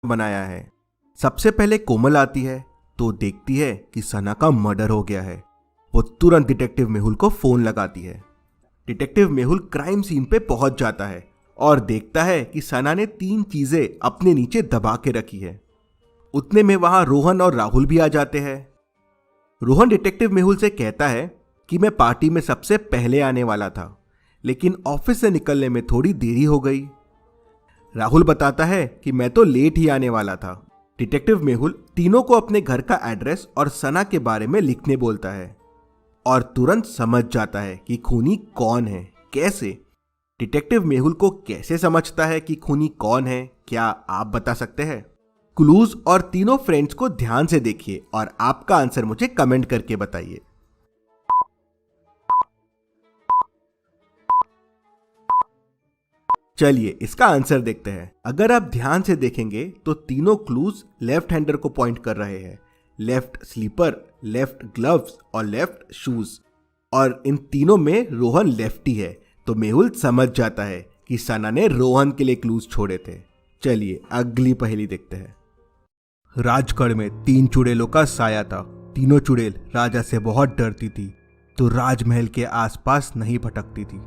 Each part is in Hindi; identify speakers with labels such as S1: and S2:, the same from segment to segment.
S1: बनाया है। सबसे पहले कोमल आती है तो देखती है कि सना का मर्डर हो गया है। वो तुरंत डिटेक्टिव मेहुल को फोन लगाती है। डिटेक्टिव मेहुल क्राइम सीन पे पहुंच जाता है और देखता है कि सना ने 3 चीजें अपने नीचे दबा के रखी है। उतने में वहां रोहन और राहुल भी आ जाते हैं। रोहन डिटेक्टिव मेहुल से कहता है कि मैं पार्टी में सबसे पहले आने वाला था, लेकिन ऑफिस से निकलने में थोड़ी देरी हो गई। राहुल बताता है कि मैं तो लेट ही आने वाला था। डिटेक्टिव मेहुल तीनों को अपने घर का एड्रेस और सना के बारे में लिखने बोलता है और तुरंत समझ जाता है कि खूनी कौन है। कैसे? डिटेक्टिव मेहुल को कैसे समझता है कि खूनी कौन है, क्या आप बता सकते हैं? क्लूज और तीनों फ्रेंड्स को ध्यान से देखिए और आपका आंसर मुझे कमेंट करके बताइए। चलिए इसका आंसर देखते हैं। अगर आप ध्यान से देखेंगे तो तीनों क्लूज लेफ्ट हैंडर को पॉइंट कर रहे हैं। लेफ्ट स्लीपर, लेफ्ट ग्लव्स और लेफ्ट शूज, और इन तीनों में रोहन लेफ्टी है, तो मेहुल समझ जाता है कि सना ने रोहन के लिए क्लूज छोड़े थे। चलिए अगली पहेली देखते हैं। राजगढ़ में 3 चुड़ैलों का साया था। तीनों चुड़ैल राजा से बहुत डरती थी, तो राजमहल के आसपास नहीं भटकती थी।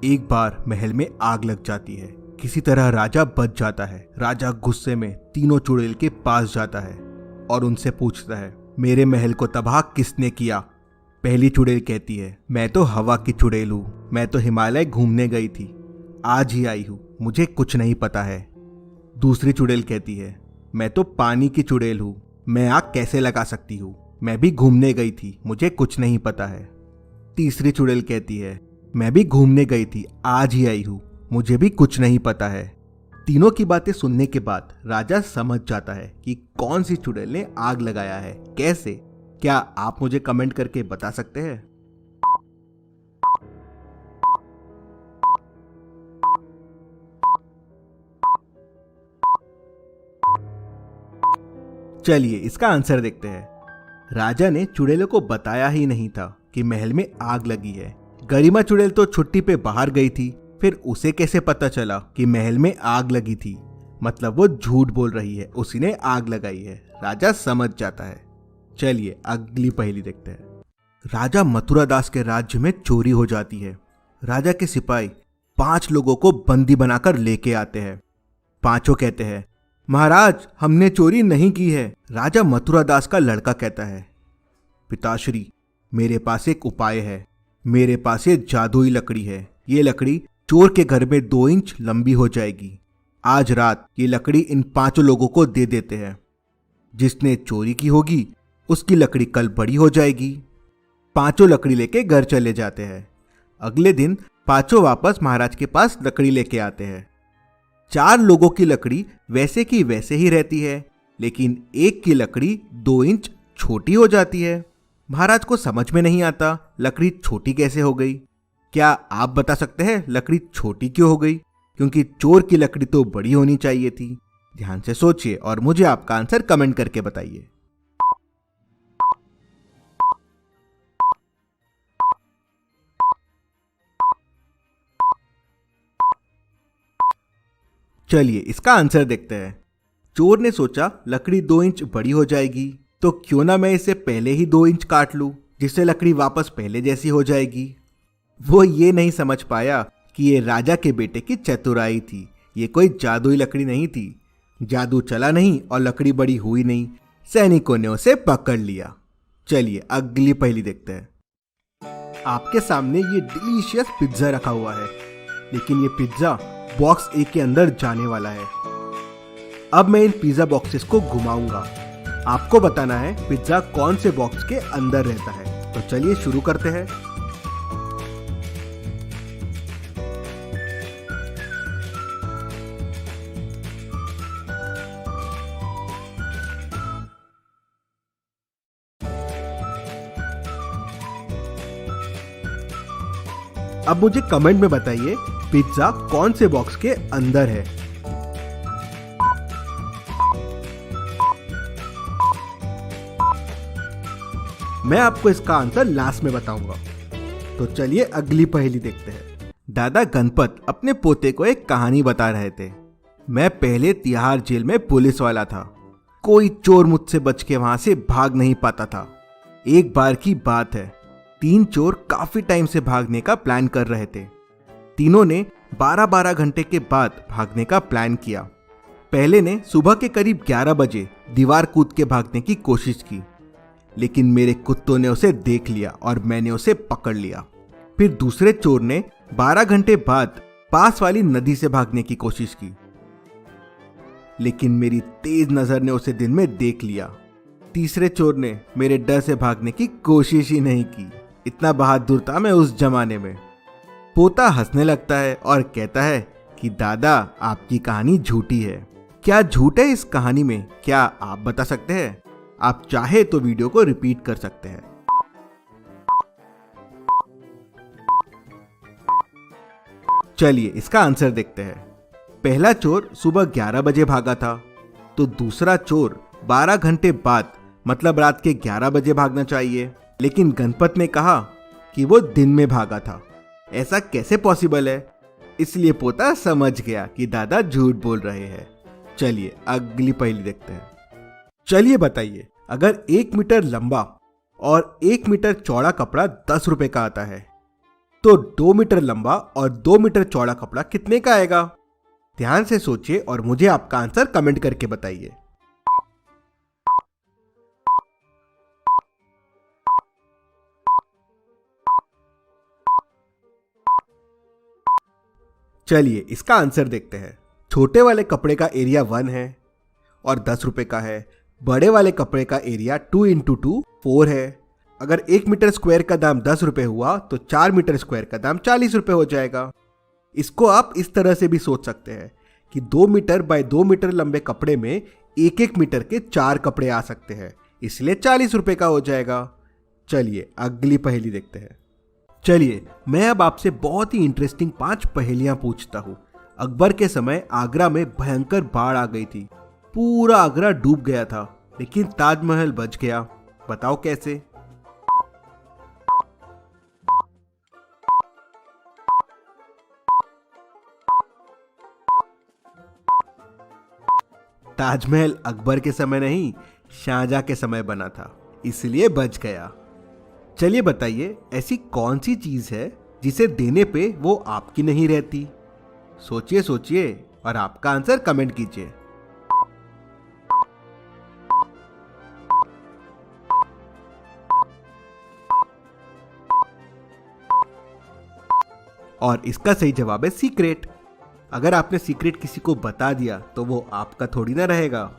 S1: एक बार महल में आग लग जाती है। किसी तरह राजा बच जाता है। राजा गुस्से में तीनों चुड़ैल के पास जाता है और उनसे पूछता है, मेरे महल को तबाह किसने किया? पहली चुड़ैल कहती है, मैं तो हवा की चुड़ैल हूँ, मैं तो हिमालय घूमने गई थी, आज ही आई हूँ, मुझे कुछ नहीं पता है। दूसरी चुड़ैल कहती है, मैं तो पानी की चुड़ैल हूँ, मैं आग कैसे लगा सकती हूँ, मैं भी घूमने गई थी, मुझे कुछ नहीं पता है। तीसरी चुड़ैल कहती है, मैं भी घूमने गई थी, आज ही आई हूँ, मुझे भी कुछ नहीं पता है। तीनों की बातें सुनने के बाद राजा समझ जाता है कि कौन सी चुड़ैल ने आग लगाया है। कैसे? क्या आप मुझे कमेंट करके बता सकते हैं? चलिए इसका आंसर देखते हैं। राजा ने चुड़ैलों को बताया ही नहीं था कि महल में आग लगी है। गरिमा चुड़ैल तो छुट्टी पे बाहर गई थी, फिर उसे कैसे पता चला कि महल में आग लगी थी? मतलब वो झूठ बोल रही है, उसी ने आग लगाई है। राजा समझ जाता है। चलिए अगली पहेली देखते हैं। राजा मथुरादास के राज्य में चोरी हो जाती है। राजा के सिपाही 5 लोगों को बंदी बनाकर लेके आते हैं। पांचों कहते हैं, महाराज हमने चोरी नहीं की है। राजा मथुरादास का लड़का कहता है, पिताश्री मेरे पास एक उपाय है। मेरे पास ये जादुई लकड़ी है। ये लकड़ी चोर के घर में 2 इंच लंबी हो जाएगी। आज रात ये लकड़ी इन 5 लोगों को दे देते हैं। जिसने चोरी की होगी उसकी लकड़ी कल बड़ी हो जाएगी। 5 लकड़ी लेके घर चले जाते हैं। अगले दिन 5 वापस महाराज के पास लकड़ी लेके आते हैं। 4 लोगों की लकड़ी वैसे की वैसे ही रहती है, लेकिन एक की लकड़ी 2 इंच छोटी हो जाती है। महाराज को समझ में नहीं आता लकड़ी छोटी कैसे हो गई। क्या आप बता सकते हैं लकड़ी छोटी क्यों हो गई? क्योंकि चोर की लकड़ी तो बड़ी होनी चाहिए थी। ध्यान से सोचिए और मुझे आपका आंसर कमेंट करके बताइए। चलिए इसका आंसर देखते हैं। चोर ने सोचा लकड़ी 2 इंच बड़ी हो जाएगी, तो क्यों ना मैं इसे पहले ही 2 इंच काट लूं, जिससे लकड़ी वापस पहले जैसी हो जाएगी। वो ये नहीं समझ पाया कि ये राजा के बेटे की चतुराई थी। ये कोई जादुई लकड़ी नहीं थी। जादू चला नहीं और लकड़ी बड़ी हुई नहीं। सैनिकों ने उसे पकड़ लिया। चलिए अगली पहेली देखते हैं। आपके सामने ये डिलीशियस पिज्जा रखा हुआ है, लेकिन ये पिज्जा बॉक्स ए के अंदर जाने वाला है। अब मैं इन पिज्जा बॉक्सेस को घुमाऊंगा। आपको बताना है पिज्जा कौन से बॉक्स के अंदर रहता है। तो चलिए शुरू करते हैं। अब मुझे कमेंट में बताइए पिज्जा कौन से बॉक्स के अंदर है। मैं आपको इसका आंसर लास्ट में बताऊंगा। तो चलिए अगली पहेली देखते हैं। दादा गणपत अपने पोते को एक कहानी बता रहे थे। मैं पहले तिहाड़ जेल में पुलिस वाला था। कोई चोर मुझसे बच के वहां से भाग नहीं पाता था। एक बार की बात है, 3 चोर काफी टाइम से भागने का प्लान कर रहे थे। तीनों ने 12-12 घंटे के बाद भागने का प्लान किया। पहले ने सुबह के करीब 11 बजे दीवार कूद के भागने की कोशिश की, लेकिन मेरे कुत्तों ने उसे देख लिया और मैंने उसे पकड़ लिया। फिर दूसरे चोर ने 12 घंटे बाद पास वाली नदी से भागने की कोशिश की, लेकिन मेरी तेज नजर ने उसे दिन में देख लिया। तीसरे चोर ने मेरे डर से भागने की कोशिश ही नहीं की। इतना बहादुर था मैं उस जमाने में। पोता हंसने लगता है और कहता है कि दादा, आपकी कहानी झूठी है। क्या झूठ है इस कहानी में, क्या आप बता सकते हैं? आप चाहे तो वीडियो को रिपीट कर सकते हैं। चलिए इसका आंसर देखते हैं। पहला चोर सुबह 11 बजे भागा था, तो दूसरा चोर 12 घंटे बाद मतलब रात के 11 बजे भागना चाहिए, लेकिन गणपत ने कहा कि वो दिन में भागा था। ऐसा कैसे पॉसिबल है? इसलिए पोता समझ गया कि दादा झूठ बोल रहे हैं। चलिए अगली पहेली देखते हैं। चलिए बताइए, अगर 1 मीटर लंबा और 1 मीटर चौड़ा कपड़ा 10 रुपए का आता है, तो 2 मीटर लंबा और 2 मीटर चौड़ा कपड़ा कितने का आएगा? ध्यान से सोचिए और मुझे आपका आंसर कमेंट करके बताइए। चलिए इसका आंसर देखते हैं। छोटे वाले कपड़े का एरिया 1 है और 10 रुपए का है। बड़े वाले कपड़े का एरिया 2 × 2 4 है। अगर 1 मीटर स्क्वायर का दाम 10 रुपए हुआ तो 4 मीटर स्क्वायर का दाम 40 रुपए हो जाएगा। इसको आप इस तरह से भी सोच सकते हैं कि 2 मीटर बाय 2 मीटर लंबे कपड़े में 1-1 मीटर के 4 कपड़े आ सकते हैं, इसलिए 40 रुपए का हो जाएगा। चलिए अगली पहेली देखते हैं। चलिए मैं अब आपसे बहुत ही इंटरेस्टिंग 5 पहेलियां पूछता हूँ। अकबर के समय आगरा में भयंकर बाढ़ आ गई थी। पूरा आगरा डूब गया था, लेकिन ताजमहल बच गया। बताओ कैसे? ताजमहल अकबर के समय नहीं, शाहजहां के समय बना था, इसलिए बच गया। चलिए बताइए, ऐसी कौन सी चीज है जिसे देने पे वो आपकी नहीं रहती? सोचिए सोचिए और आपका आंसर कमेंट कीजिए। और इसका सही जवाब है सीक्रेट। अगर आपने सीक्रेट किसी को बता दिया तो वो आपका थोड़ी ना रहेगा।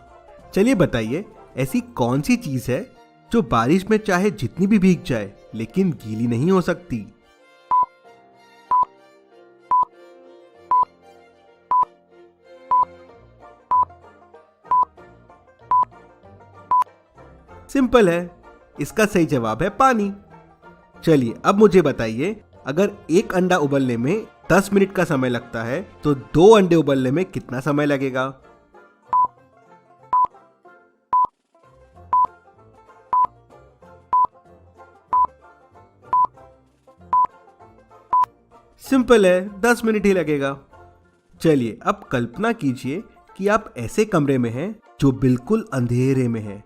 S1: चलिए बताइए, ऐसी कौन सी चीज है जो बारिश में चाहे जितनी भी भीग जाए लेकिन गीली नहीं हो सकती? सिंपल है, इसका सही जवाब है पानी। चलिए अब मुझे बताइए, अगर एक अंडा उबलने में 10 मिनट का समय लगता है तो 2 अंडे उबलने में कितना समय लगेगा? सिंपल है, 10 मिनट ही लगेगा। चलिए अब कल्पना कीजिए कि आप ऐसे कमरे में हैं जो बिल्कुल अंधेरे में है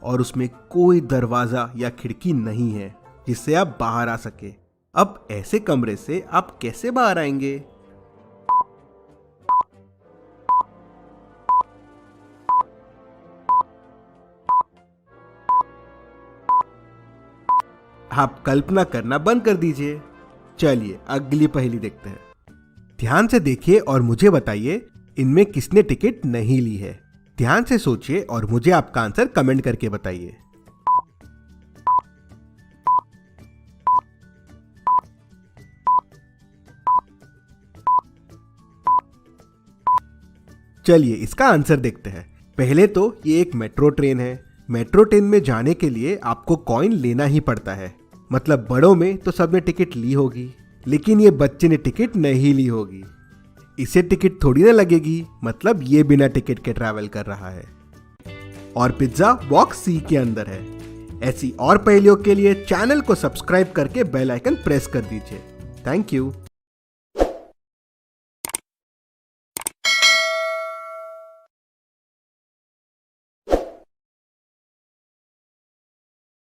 S1: और उसमें कोई दरवाजा या खिड़की नहीं है जिससे आप बाहर आ सके। अब ऐसे कमरे से आप कैसे बाहर आएंगे? आप कल्पना करना बंद कर दीजिए। चलिए अगली पहेली देखते हैं। ध्यान से देखिए और मुझे बताइए, इनमें किसने टिकट नहीं ली है? ध्यान से सोचिए और मुझे आपका आंसर कमेंट करके बताइए। चलिए इसका आंसर देखते हैं। पहले तो ये एक मेट्रो ट्रेन है। मेट्रो ट्रेन में जाने के लिए आपको कॉइन लेना ही पड़ता है। मतलब बड़ों में तो सबने टिकट ली होगी, लेकिन ये बच्चे ने टिकट नहीं ली होगी। इसे टिकट थोड़ी ना लगेगी, मतलब ये बिना टिकट के ट्रैवल कर रहा है। और पिज्जा बॉक्स सी के अंदर है। ऐसी और पहेलियों के लिए चैनल को सब्सक्राइब करके बेल आइकन प्रेस कर दीजिए। Thank you.